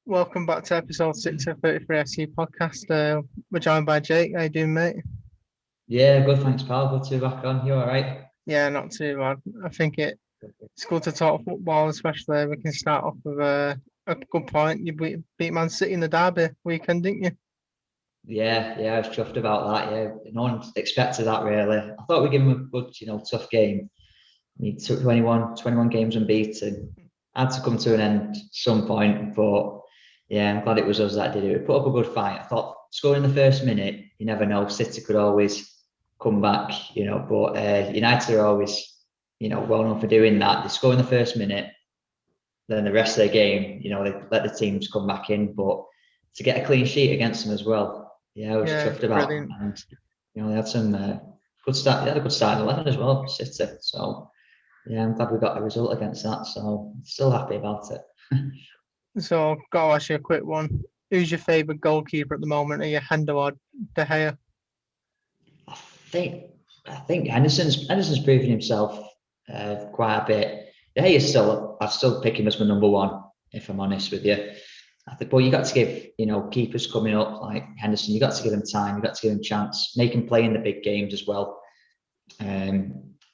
Welcome back to episode 6 of 33FC podcast. We're joined by Jake. How you doing, mate? Yeah, good. Thanks, pal. Good to be back on. You all right? Yeah, not too bad. I think it's good to talk football, especially we can start off with a good point. You beat Man City in the derby weekend, didn't you? Yeah, I was chuffed about that. Yeah, no one expected that really. I thought we'd give him a good, tough game. He took 21 games unbeaten. Had to come to an end at some point, but yeah, I'm glad it was us that did it. We put up a good fight. I thought scoring the first minute, you never know. City could always come back, but United are always, well known for doing that. They score in the first minute, then the rest of the game, they let the teams come back in. But to get a clean sheet against them as well, yeah, I was chuffed about Brilliant. them. And they had some good start. They had a good start in 11 as well, City. So yeah, I'm glad we got a result against that. So still happy about it. So, got to ask you a quick one. Who's your favourite goalkeeper at the moment? Are you Hendo or De Gea? I think I think Henderson's proven himself quite a bit. Yeah, I'd still pick him as my number one if I'm honest with you. I think, but you got to give keepers coming up like Henderson. You got to give them time. You got to give them chance. Make them play in the big games as well.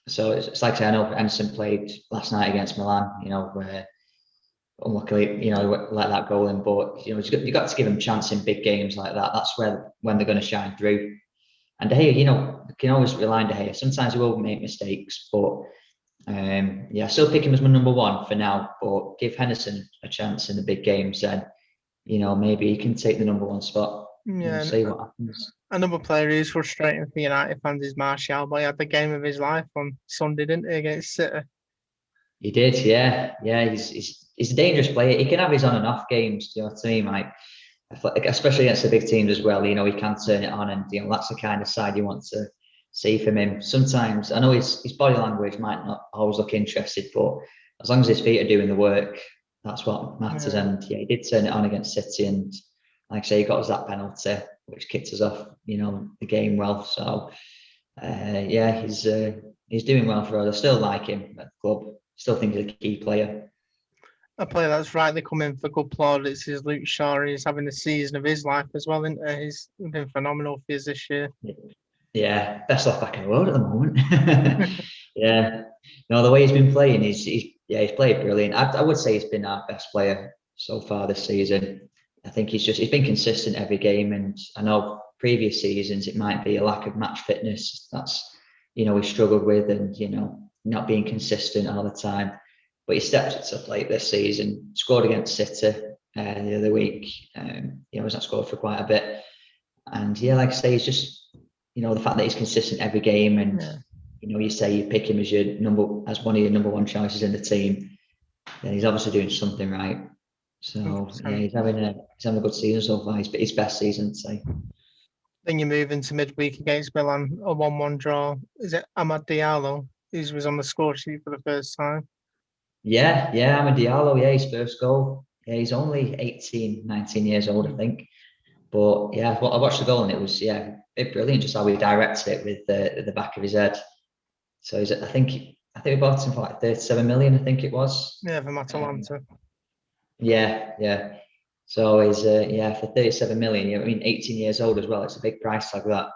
So it's like I say, I know Henderson played last night against Milan. Where unluckily, let that goal in. But you got to give them chance in big games like that. That's when they're going to shine through. And De Gea, you can always rely on De Gea. Sometimes he will make mistakes, but still pick him as my number one for now. But give Henderson a chance in the big games, and maybe he can take the number one spot. Yeah, We'll see what happens. another player who's frustrating for United fans is Martial, but he had the game of his life on Sunday, didn't he, against City? He did, yeah. He's a dangerous player. He can have his on and off games. Do you know what I mean? Like, especially against the big teams as well. He can turn it on, and that's the kind of side you want to see from him. Sometimes I know his body language might not always look interested, but as long as his feet are doing the work, that's what matters. Yeah. And yeah, he did turn it on against City, and like I say, he got us that penalty, which kicked us off, the game well. So he's doing well for us. I still like him at the club. Still think he's a key player. A player that's rightly come in for good plaudits is Luke Shaw. He's having the season of his life as well, isn't he? He's been phenomenal for us this year. Yeah, best left back in the world at the moment. Yeah, no, the way he's been playing, he's played brilliant. I would say he's been our best player so far this season. I think he's been consistent every game, and I know previous seasons it might be a lack of match fitness that's he struggled with, and not being consistent all the time. But he stepped it up late this season. Scored against City the other week. He's not scored for quite a bit, and yeah, like I say, he's just the fact that he's consistent every game, and you say you pick him as one of your number one choices in the team, then he's obviously doing something right. So yeah, he's having a good season so far. It's his best season, I'd say. Then you move into midweek against Milan, a 1-1 draw. Is it Amad Diallo? He was on the score sheet for the first time. Yeah, Amad Diallo, yeah, his first goal. Yeah, he's only 18, 19 years old, I think. But yeah, I watched the goal and it was brilliant just how he directed it with the back of his head. So I think we bought him for like 37 million, I think it was. Yeah, for Atalanta. Yeah. So he's for 37 million. I mean, 18 years old as well. It's a big price like that.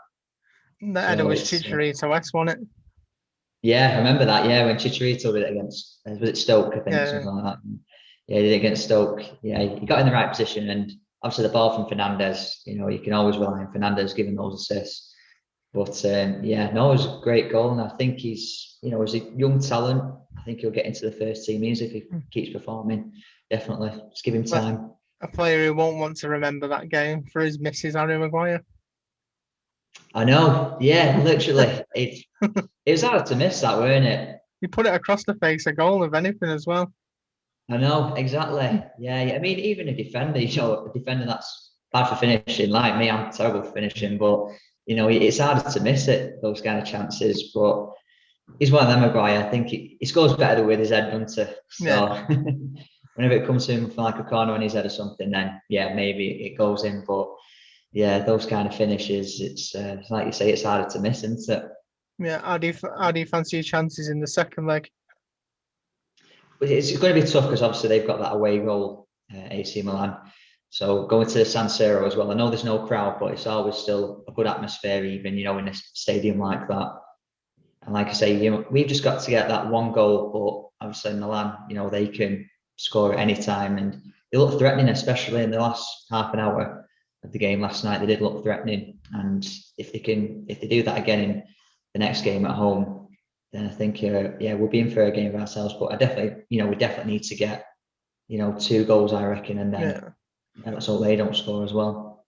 The header was Chicharito-esque, wasn't it? Yeah, I remember that. Yeah, when Chicharito did it against, was it Stoke? I think something like that. Yeah, he did it against Stoke. Yeah, he got in the right position, and obviously the ball from Fernandes. You can always rely on Fernandes giving those assists. But it was a great goal, and I think he's as a young talent, I think he'll get into the first team easy if he keeps performing. Definitely, just give him time. A player who won't want to remember that game for his misses, Harry Maguire. I know. Yeah, literally, it was hard to miss that, weren't it? He put it across the face, a goal of anything as well. I know, exactly. Yeah. I mean, even a defender, a defender that's bad for finishing, like me, I'm terrible for finishing, but it's harder to miss it, those kind of chances. But he's one of them, Maguire. I think he scores better with his head, doesn't he? So whenever it comes to him from like a corner on his head or something, then maybe it goes in. But yeah, those kind of finishes, it's like you say, it's harder to miss, isn't it? Yeah, how do you fancy your chances in the second leg? But it's going to be tough because obviously they've got that away goal, AC Milan. So going to the San Siro as well. I know there's no crowd, but it's always still a good atmosphere, even in a stadium like that. And like I say, we've just got to get that one goal. But obviously Milan, they can score at any time, and they look threatening, especially in the last half an hour of the game last night. They did look threatening, and if they do that again in the next game at home, then I think we'll be in for a game of ourselves. But we definitely need to get 2 goals, I reckon, and then let's hope they don't score as well.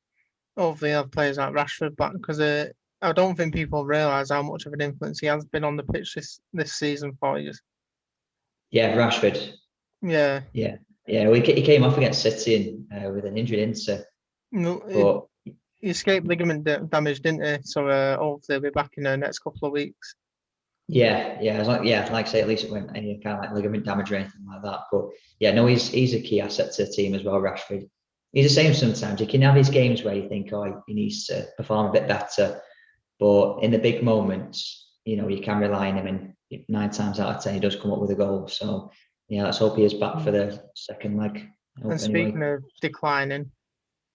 Hopefully, have players like Rashford back, because I don't think people realise how much of an influence he has been on the pitch this season for you. Yeah, Rashford. Yeah. Well, he came off against City with an injury into. But he escaped ligament damage, didn't he? So hopefully he'll be back in the next couple of weeks. Yeah. Like I say, at least it went any kind of like ligament damage or anything like that. But yeah, no, he's a key asset to the team as well, Rashford. He's the same sometimes. He can have his games where you think, he needs to perform a bit better. But in the big moments, you can rely on him, and 9 times out of 10, he does come up with a goal. So yeah, let's hope he is back for the second leg. And speaking of declining,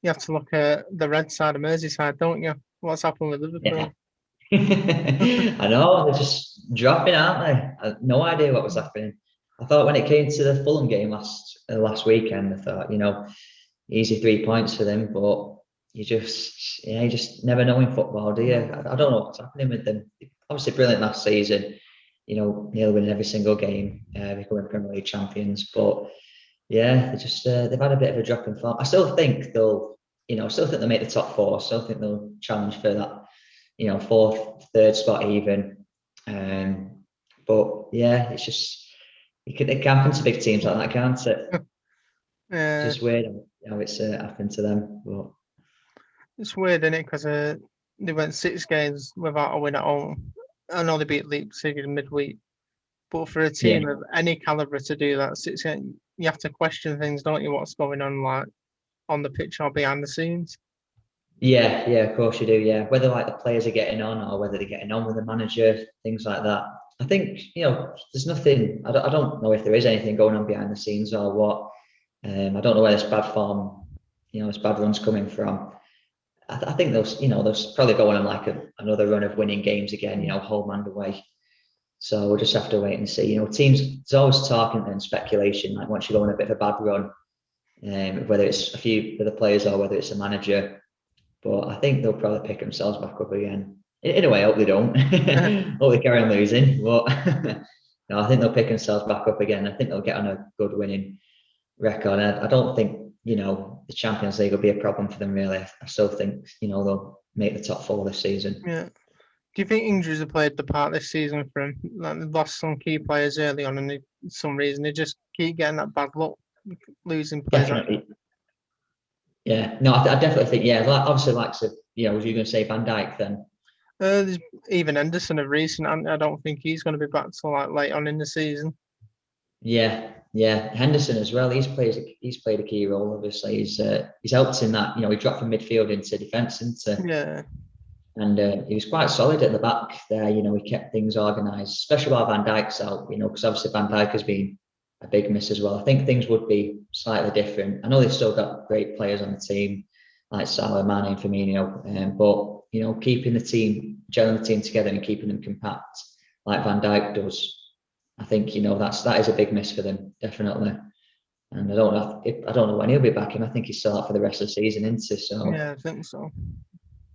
you have to look at the red side of Merseyside, don't you? What's happened with Liverpool? Yeah. I know, they're just dropping, aren't they? I had no idea what was happening. I thought when it came to the Fulham game last weekend, I thought, easy 3 points for them, but you just never know in football, do you? I don't know what's happening with them. Obviously brilliant last season, nearly winning every single game, becoming Premier League champions, but yeah, they've had a bit of a drop in form. I still think they'll make the top 4. Still think they'll challenge for that, 4th, 3rd spot even. But yeah, it's just it can happen to big teams like that, can't it? It's just weird how it's happened to them. But it's weird, isn't it? Because they went 6 games without a win at home. I know they beat Leipzig in midweek, but for a team of any calibre to do that 6 games, you have to question things, don't you? What's going on, like on the pitch or behind the scenes? Yeah, of course you do. Yeah, whether like the players are getting on or whether they're getting on with the manager, things like that. I think there's nothing. I don't know if there is anything going on behind the scenes or what. I don't know where this bad form, this bad run's coming from. I think they'll probably go on like another run of winning games again. Home and away. So we'll just have to wait and see. Teams. There's always talking and speculation. Like once you go on a bit of a bad run, whether it's a few of the players or whether it's a manager. But I think they'll probably pick themselves back up again. In a way, I hope they don't. Hope they carry on losing. But no, I think they'll pick themselves back up again. I think they'll get on a good winning record. I don't think, the Champions League will be a problem for them, really. I still think, they'll make the top 4 this season. Yeah. Do you think injuries have played the part this season for him? Like they've lost some key players early on, and for some reason they just keep getting that bad luck, losing players. Definitely. Yeah, no, I definitely think, obviously, was you going to say Van Dijk then? There's even Henderson of recent. I don't think he's going to be back till like late on in the season. Yeah, Henderson as well. He's played a key role. Obviously, he's helped in that. He dropped from midfield into defence, and he was quite solid at the back there. He kept things organised, especially while Van Dijk's out. Because obviously Van Dijk has been a big miss as well. I think things would be slightly different. I know they've still got great players on the team like Salah, Mane, and Firmino, but keeping the team, gelling the team together and keeping them compact like Van Dijk does, I think that is a big miss for them, definitely. And I don't know when he'll be back, and I think he's still out for the rest of the season, isn't he? So yeah, I think so.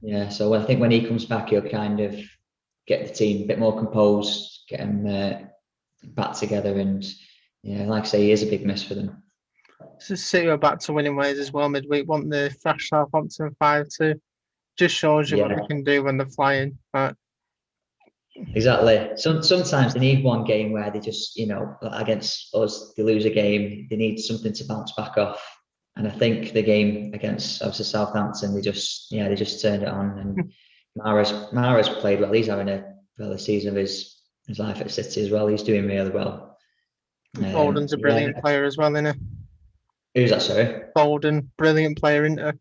Yeah, so I think when he comes back, he'll kind of get the team a bit more composed, get them back together, and like I say, he is a big miss for them. So City are back to winning ways as well midweek. Want the thrashed Southampton 5-2. Just shows you what they can do when they're flying. But exactly. Sometimes they need one game where they just, against us, they lose a game. They need something to bounce back off. And I think the game against obviously Southampton, they just turned it on. And Mahrez played well. He's having a season of his life at City as well. He's doing really well. Foden's a brilliant player as well, isn't he? Who's that, sorry? Foden, brilliant player, isn't he?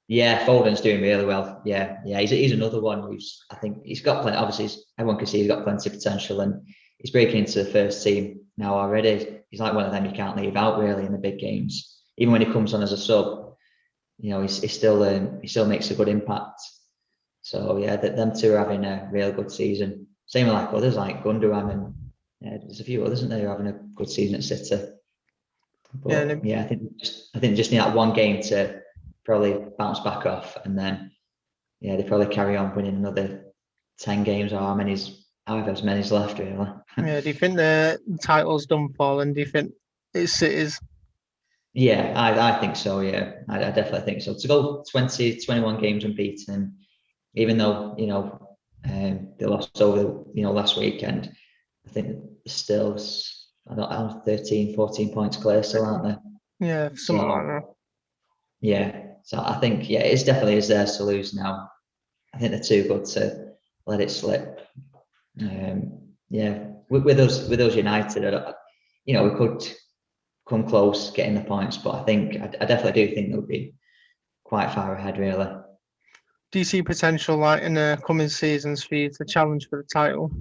Yeah, Foden's doing really well. Yeah. He's another one who's, I think he's got plenty. Obviously, everyone can see he's got plenty of potential, and he's breaking into the first team now already. He's like one of them you can't leave out really in the big games. Even when he comes on as a sub, he still makes a good impact. So yeah, them two are having a real good season. Same with like others like Gundogan and there's a few others, isn't there, who are having a good season at City. But I think just need that one game to probably bounce back off, and then they probably carry on winning another 10 games or however many's left really. Yeah, do you think the title's done for, and do you think it's City's? Yeah, I think so. Yeah, I definitely think so. To go 20, 21 games unbeaten, even though they lost over last weekend, I think still I don't know 13, 14 points clear still, aren't they? Yeah, something like that. Yeah, so I think it's definitely is theirs to lose now. I think they're too good to let it slip. With us United, we could come close getting the points, but I think I definitely do think they'll be quite far ahead, really. Do you see potential like in the coming seasons for you to challenge for the title?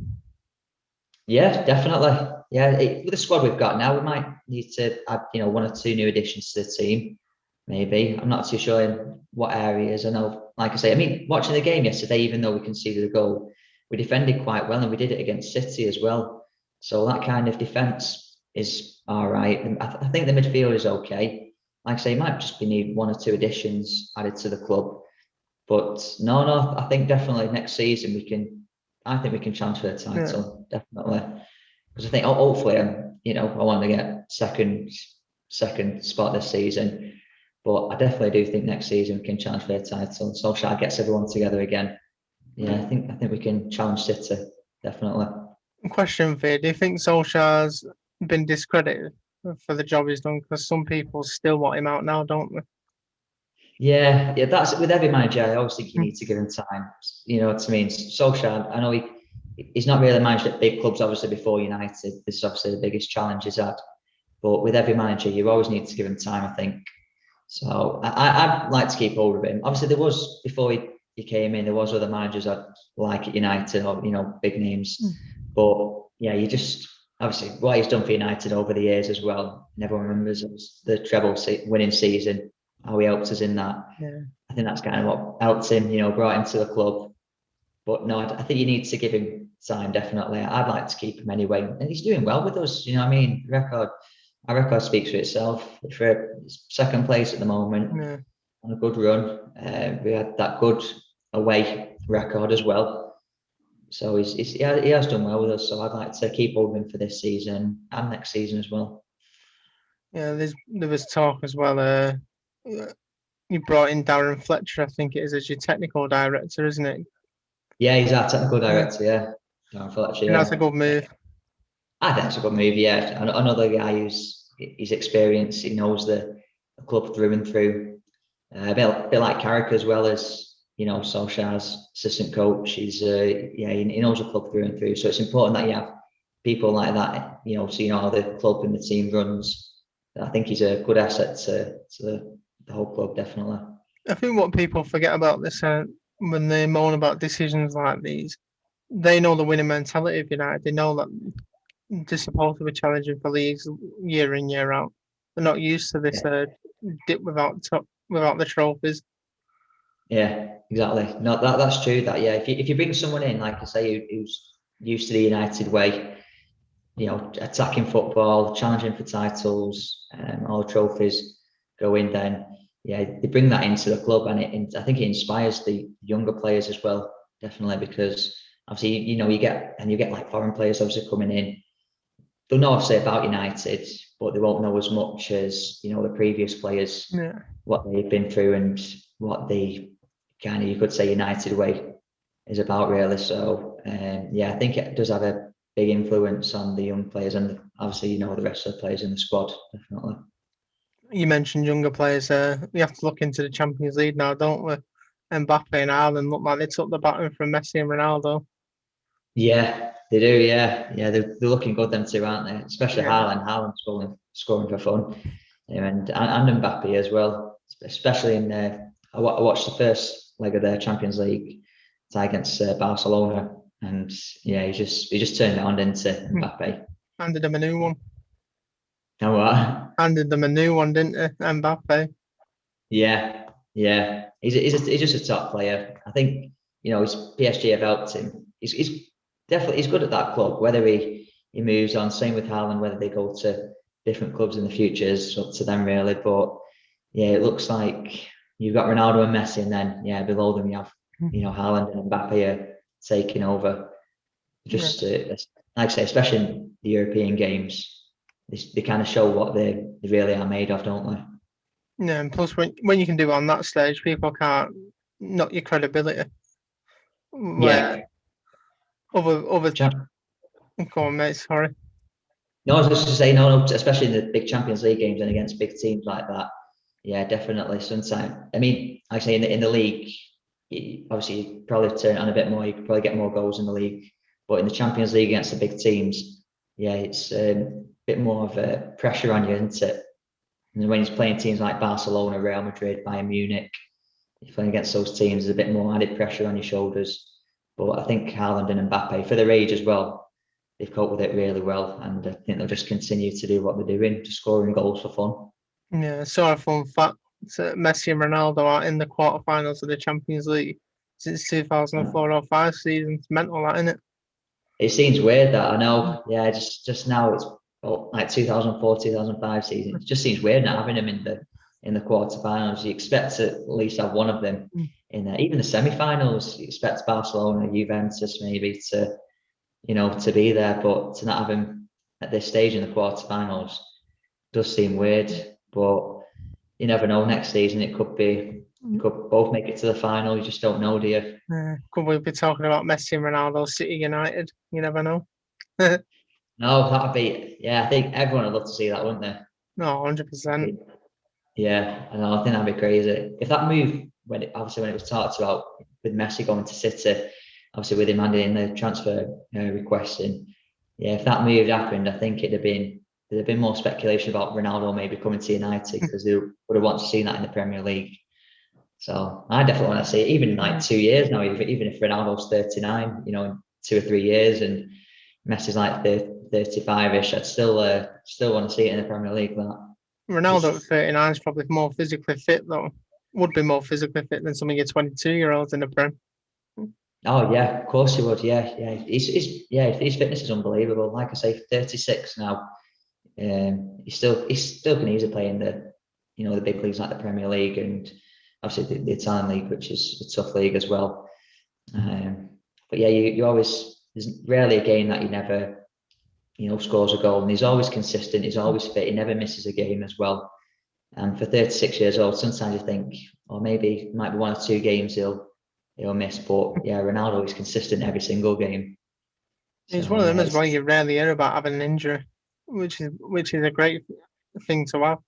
Yeah, definitely. Yeah, with the squad we've got now, we might need to add, one or two new additions to the team. Maybe. I'm not too sure in what areas. I know, like I say, I mean, watching the game yesterday, even though we conceded a goal, we defended quite well, and we did it against City as well. So that kind of defence is all right. And I think the midfield is okay. Like I say, it might just be need one or two additions added to the club. But no, I think definitely next season I think we can challenge for the title, definitely. Because I think hopefully, I want to get second spot this season. But I definitely do think next season we can challenge for the title. Solskjaer gets everyone together again. Yeah, I think we can challenge City, definitely. Question for you: do you think Solskjaer's been discredited for the job he's done? Because some people still want him out now, don't they? Yeah, that's with every manager. I always think you need to give him time. You know what I mean? Solskjaer, I know he's not really managed at big clubs, obviously, before United. This is obviously the biggest challenge he's had. But with every manager, you always need to give him time, I think. So I'd like to keep hold of him. Obviously, there was, before he came in, there was other managers I'd like at United, or, big names. But yeah, you just, obviously, what he's done for United over the years as well. And everyone remembers it was the treble winning season, how he helped us in that. Yeah. I think that's kind of what helped him, brought him to the club. But no, I think you need to give him time, definitely. I'd like to keep him anyway. And he's doing well with us, Our record speaks for itself. For second place at the moment, on a good run. We had that good away record as well. So he has done well with us. So I'd like to keep hold of him for this season and next season as well. Yeah, there was talk as well. You brought in Darren Fletcher, I think it is, as your technical director, isn't it? Yeah, he's our technical director. Yeah, Darren Fletcher. And that's a good move. I think it's a good move. Yeah, another guy who's experienced. He knows the club through and through. A bit like Carrick as well as Solskjaer's assistant coach. He knows the club through and through. So it's important that you have people like that. So you know how the club and the team runs. I think he's a good asset to the whole club, definitely. I think what people forget about this when they moan about decisions like these, they know the winning mentality of United. They know that they're supposed to be challenging for leagues year in, year out. They're not used to this dip without the trophies. Yeah, exactly. No, that's true. That if you bring someone in, like I say, who's used to the United way, attacking football, challenging for titles, all the trophies going, then they bring that into the club, and I think it inspires the younger players as well, definitely, because obviously you get like foreign players obviously coming in. They'll know obviously about United, but they won't know as much as the previous players, what they've been through and what the kind of, you could say, United way is about, really. So I think it does have a big influence on the young players, and obviously the rest of the players in the squad, definitely. You mentioned younger players. We have to look into the Champions League now, don't we? Mbappe and Haaland look like they took the baton from Messi and Ronaldo. Yeah, they do. Yeah, they're looking good, them two, aren't they? Especially Haaland. Haaland scoring for fun, and Mbappe as well. Especially in I watched the first leg of their Champions League tie against Barcelona, and he just turned it on into Mbappe. Handed them a new one. Oh, what? Handed them a new one, didn't they? Mbappe. Yeah, Yeah, he's just a top player. I think, his PSG have helped him. He's definitely good at that club. Whether he moves on, same with Haaland. Whether they go to different clubs in the future is up to them really. But yeah, it looks like you've got Ronaldo and Messi, and then below them you have Haaland and Mbappe are taking over. Just like I say, especially in the European games, they kind of show what they really are made of, don't they? Yeah, and plus when you can do it on that stage, people can't knock your credibility. Where other go on, mate, sorry. No, I was just to say, no, especially in the big Champions League games and against big teams like that. Yeah, definitely. Sometimes, I mean, like I say, in the league, obviously you probably turn it on a bit more. You could probably get more goals in the league, but in the Champions League against the big teams, yeah, it's a bit more of a pressure on you, isn't it? And when he's playing teams like Barcelona, Real Madrid, Bayern Munich, you're playing against those teams, there's a bit more added pressure on your shoulders. But I think Haaland and Mbappe, for their age as well, they've coped with it really well, and I think they'll just continue to do what they're doing, just scoring goals for fun. Yeah, so a fun fact: Messi and Ronaldo are in the quarterfinals of the Champions League since 2004 or 5 seasons. Mental, that, isn't it? It seems weird that I know. Yeah, just now it's like 2004, 2005 season. It just seems weird not having them in the quarterfinals. You expect to at least have one of them in there. Even the semi-finals, you expect Barcelona, Juventus maybe to be there, but to not have him at this stage in the quarterfinals does seem weird. But you never know. Next season, it could be you could both make it to the final. You just don't know, do you? Could we be talking about Messi and Ronaldo, City United? You never know. No, that'd be. Yeah, I think everyone would love to see that, wouldn't they? No, 100%. Yeah, I think that'd be crazy. If that move, when it was talked about with Messi going to City, obviously with him handing in the transfer request in, yeah, if that move happened, I think there'd have been more speculation about Ronaldo maybe coming to United because they would have wanted to see that in the Premier League. So I definitely want to see it, even like 2 years now, even if Ronaldo's 39, in 2 or 3 years, and Messi's like 35-ish, I'd still want to see it in the Premier League. That Ronaldo at 39 is probably more physically fit, though. Would be more physically fit than some of your 22-year-olds in the Prem. Oh yeah, of course he would. Yeah. His fitness is unbelievable. Like I say, 36 now. He still can easily play in the big leagues like the Premier League and obviously the Italian league, which is a tough league as well. But yeah, you always, there's rarely a game that he never scores a goal, and he's always consistent. He's always fit. He never misses a game as well. And for 36 years old, sometimes you think, or maybe it might be 1 or 2 games he'll miss. But yeah, Ronaldo is consistent every single game. He's one of them as well. You rarely hear about having an injury, which is a great thing to have.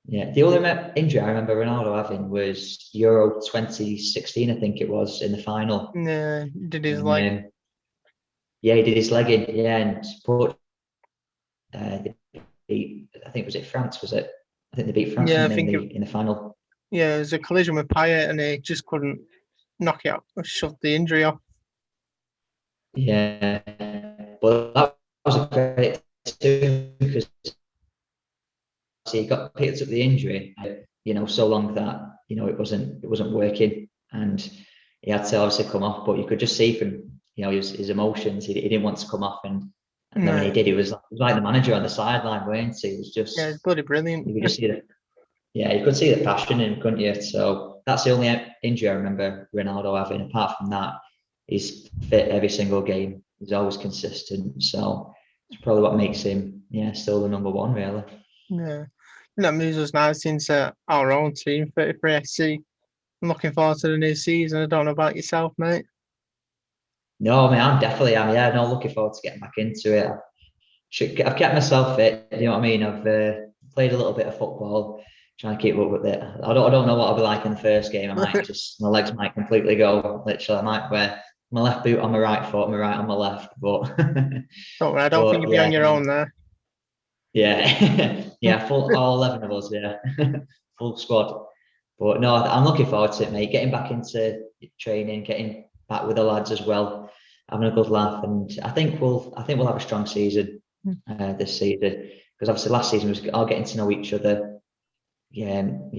Yeah, the only injury I remember Ronaldo having was Euro 2016, I think it was, in the final. Yeah, did his leg. Yeah, he did his leg in. Yeah, and but I think was it France? Was it? I think they beat France in the final. Yeah, it was a collision with Payet, and he just couldn't knock it out, shove the injury off. Yeah, but that was a credit too because he got picked up the injury, so long that it wasn't working, and he had to obviously come off. But you could just see from his emotions, he didn't want to come off, and then when he did, he was like the manager on the sideline, weren't he? It was just it's bloody brilliant. You could just see you could see the passion in him, couldn't you? So that's the only injury I remember Ronaldo having. Apart from that, he's fit every single game. He's always consistent. So it's probably what makes him, still the number one, really. Yeah. And that moves us now into our own team, 33FC. I'm looking forward to the new season. I don't know about yourself, mate. No, I mean, I definitely am. Yeah, no, looking forward to getting back into it. I've kept myself fit. You know what I mean? I've played a little bit of football, trying to keep up with it. I don't know what I'll be like in the first game. I might my legs might completely go. Literally, I might wear my left boot on my right foot, my right on my left. But don't worry, I don't think you'll be on your own there. Yeah, yeah, all 11 of us, yeah, full squad. But no, I'm looking forward to it, mate. Getting back into training, getting back with the lads as well, having a good laugh, and I think we'll have a strong season this season because obviously last season was all getting to know each other. playing.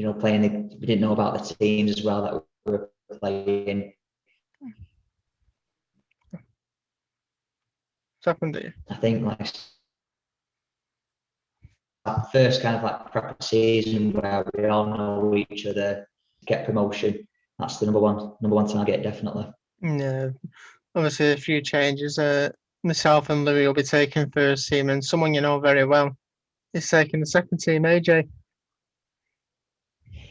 We didn't know about the teams as well that we were playing. What's happened to you? I think like our first kind of like proper season where we all know each other, get promotion. That's the number one target, definitely. Yeah, obviously a few changes. Myself and Louis will be taking first team, and someone you know very well is taking the second team, AJ.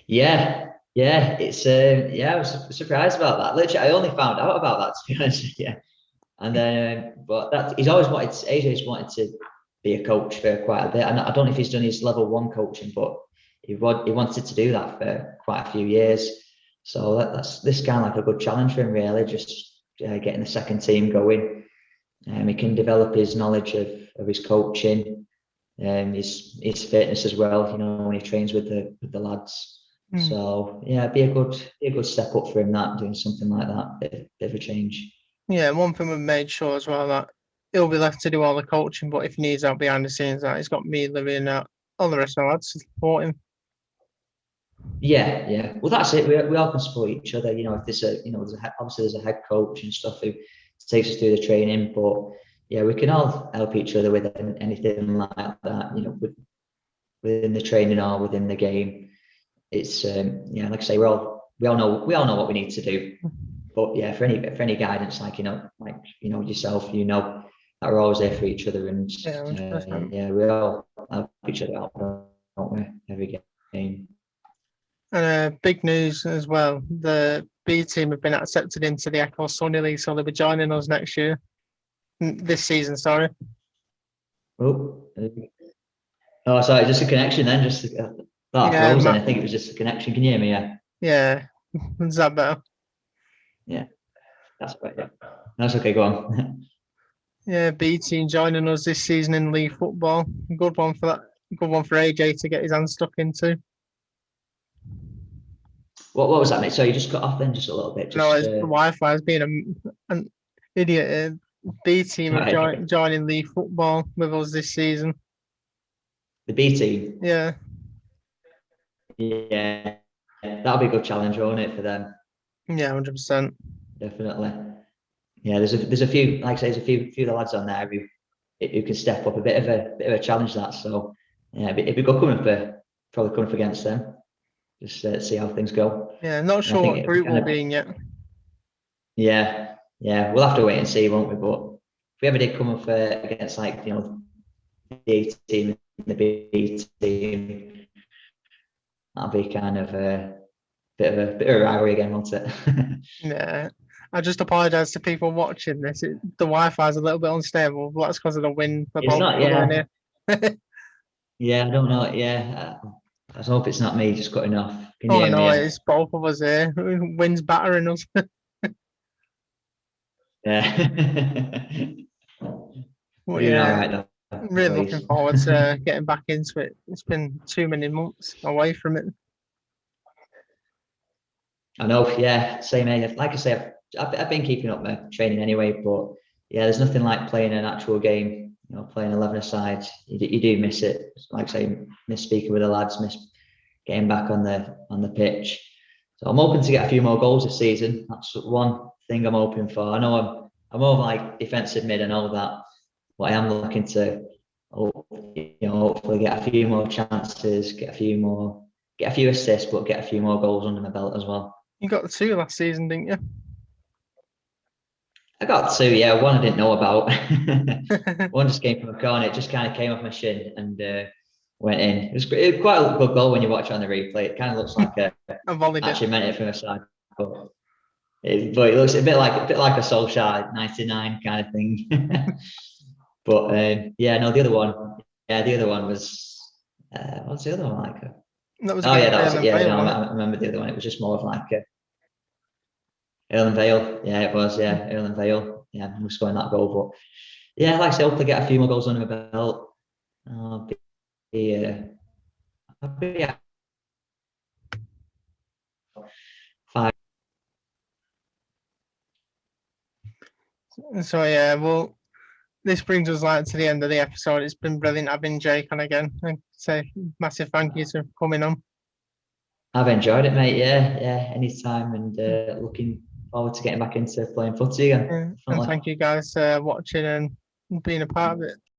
Yeah, it's I was surprised about that. Literally, I only found out about that, to be honest with you. And then, but that he's always wanted. AJ's wanted to be a coach for quite a bit. And I don't know if he's done his level 1 coaching, but he wanted to do that for quite a few years. So that's this kind of like a good challenge for him, really. Just getting the second team going. He can develop his knowledge of his coaching, his fitness as well. When he trains with the lads. So yeah, it'd be a good step up for him. That doing something like that, bit of a change. Yeah, one thing we've made sure as well that he'll be left to do all the coaching, but if he needs help behind the scenes, that he's got me, Louis, and all the rest of the lads to support him. Yeah. Well, that's it. We all can support each other. If there's obviously there's a head coach and stuff who takes us through the training, but yeah, we can all help each other with anything like that. Within the training or within the game, it's like I say, we all know what we need to do. But yeah, for any guidance, yourself, that we're always there for each other, and we all help each other out, don't we? Every game. And big news as well, the B team have been accepted into the Echo Sunny League, so they'll be joining us next year. This season, sorry. Oh, sorry, just a connection then. Frozen. I think it was just a connection. Can you hear me? Yeah. Yeah. Is that better? Yeah. That's right. Yeah. That's okay. Go on. Yeah, B team joining us this season in league football. Good one for that. Good one for AJ to get his hands stuck into. What was that, mate? So you just cut off then just a little bit. No, the Wi-Fi has been an idiot. B team are joining league football with us this season. The B team? Yeah. Yeah. That'll be a good challenge, won't it, for them? Yeah, 100%. Definitely. Yeah, there's a few, like I say, there's a few of the lads on there who can step up a bit of a challenge, that. So yeah, it'd be good coming up against them. Just see how things go. Yeah, not sure what group we'll be in yet. Yeah, we'll have to wait and see, won't we? But if we ever did come up against the A team and the B team, that'll be kind of a bit of a rivalry again, won't it? Yeah. I just apologise to people watching this. The Wi-Fi is a little bit unstable, but that's because of the wind. It's not, yeah. Yeah, I don't know. Yeah, I hope it's not me just cutting off. Can you hear me? It's both of us here. Wind's battering us. Yeah. Well, yeah, all right, though. Really looking forward to getting back into it. It's been too many months away from it. I know, yeah, same age. Like I say, I've been keeping up my training anyway, but yeah, there's nothing like playing an actual game. Playing 11-a-side, you do miss it. Like I say, miss speaking with the lads, miss getting back on the pitch. So I'm hoping to get a few more goals this season. That's one thing I'm hoping for. I know I'm more like defensive mid and all that, but I am looking to, hopefully get a few more chances, get a few assists, but get a few more goals under my belt as well. You got 2 last season, didn't you? I got 2, yeah. One I didn't know about. One just came from a corner. It just kind of came off my shin and went in. It was quite a good goal when you watch it on the replay. It kind of looks like a volley. Actually meant it from a side, but it looks a bit like a Solskjaer 99 kind of thing. But the other one. Yeah, the other one was. What's the other one like? That was. That was it. Yeah, I remember the other one. It was just more of like Erling Vale. Yeah, it was. Yeah, Erling Vale. Yeah, I was scoring that goal. But yeah, like I say, hopefully get a few more goals under my belt. I'll be 5. So yeah, well, this brings us to the end of the episode. It's been brilliant having Jake on again. And say massive thank you for coming on. I've enjoyed it, mate. Yeah, anytime, and looking forward to getting back into playing footy again. And Definitely. thank you guys for watching and being a part of it.